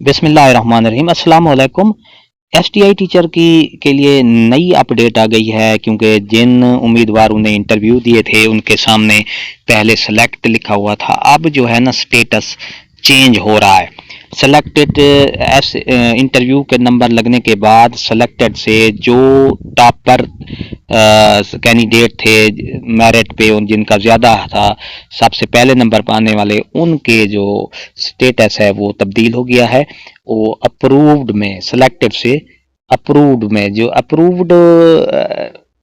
बिस्मिल्लाहिर्रहमानिर्रहीम। अस्सलाम वालेकुम। एसटीआई टीचर की के लिए नई अपडेट आ गई है, क्योंकि जिन उम्मीदवारों ने इंटरव्यू दिए थे उनके सामने पहले सेलेक्ट लिखा हुआ था, अब जो है ना स्टेटस चेंज हो रहा है। सेलेक्टेड इंटरव्यू के नंबर लगने के बाद सेलेक्टेड से जो टॉपर कैंडिडेट थे मेरिट पे, उन जिनका ज़्यादा था, सबसे पहले नंबर पाने वाले, उनके जो स्टेटस है वो तब्दील हो गया है। वो अप्रूव्ड में, सेलेक्टेड से अप्रूव्ड में, जो अप्रूव्ड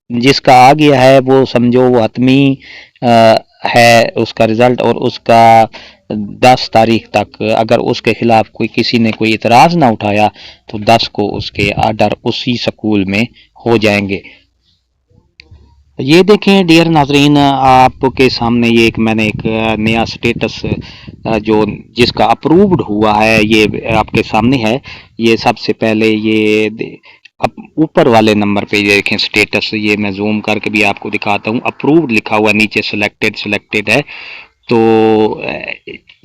जिसका आ गया है वो समझो वो हतमी है उसका रिजल्ट, और उसका 10 तारीख तक अगर उसके खिलाफ किसी ने कोई इतराज़ ना उठाया तो 10 को उसके आर्डर उसी स्कूल में हो जाएंगे। ये देखें डियर नाजरीन, आपके सामने ये मैंने एक नया स्टेटस जो जिसका अप्रूव्ड हुआ है ये आपके सामने है। ये सबसे पहले ये ऊपर वाले नंबर पे ये देखें स्टेटस, ये मैं जूम करके भी आपको दिखाता हूँ। अप्रूव्ड लिखा हुआ, नीचे सेलेक्टेड है। तो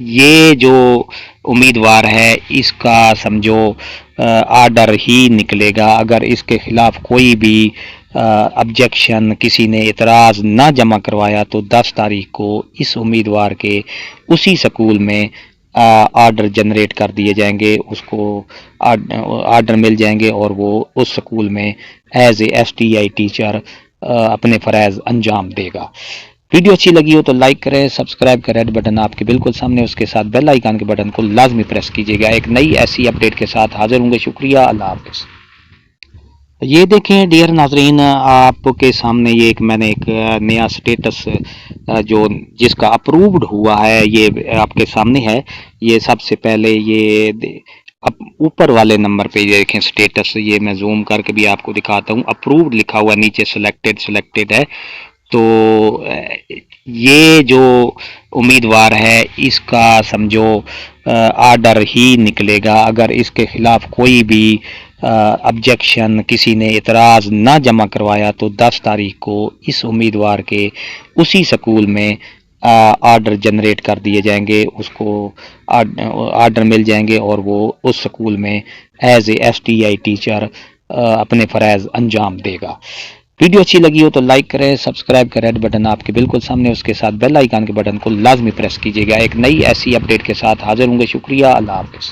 ये जो उम्मीदवार है इसका समझो आर्डर ही निकलेगा। अगर इसके खिलाफ कोई भी ऑब्जेक्शन, किसी ने इतराज़ ना जमा करवाया तो 10 तारीख को इस उम्मीदवार के उसी स्कूल में आर्डर जनरेट कर दिए जाएंगे, उसको आर्डर मिल जाएंगे और वो उस स्कूल में एज ए एसटीआई टीचर अपने फ़रज़ अंजाम देगा। वीडियो अच्छी लगी हो तो लाइक करें, सब्सक्राइब का रेड बटन आपके बिल्कुल सामने, उसके साथ बेल आइकन के बटन को लाजमी प्रेस कीजिएगा। एक नई ऐसी अपडेट के साथ हाजिर होंगे। शुक्रिया, अल्लाह हाफ़िज़। ये देखें डियर नाजरीन, आपके सामने ये मैंने एक नया स्टेटस जो जिसका अप्रूव्ड हुआ है ये आपके सामने है। ये सबसे पहले ये ऊपर वाले नंबर पे ये देखें स्टेटस, ये मैं जूम करके भी आपको दिखाता हूँ। अप्रूव्ड लिखा हुआ, नीचे सेलेक्टेड है। तो ये जो उम्मीदवार है इसका समझो आर्डर ही निकलेगा। अगर इसके खिलाफ कोई भी ऑब्जेक्शन, किसी ने इतराज़ ना जमा करवाया तो 10 तारीख को इस उम्मीदवार के उसी स्कूल में आर्डर जनरेट कर दिए जाएंगे, उसको आर्डर मिल जाएंगे और वो उस स्कूल में एज ए एसटीआई टीचर अपने फ़रज़ अंजाम देगा। वीडियो अच्छी लगी हो तो लाइक करें, सब्सक्राइब का रेड बटन आपके बिल्कुल सामने, उसके साथ बेल आइकन के बटन को लाजमी प्रेस कीजिएगा। एक नई ऐसी अपडेट के साथ हाजिर होंगे। शुक्रिया, अल्लाह हाफ़िज़।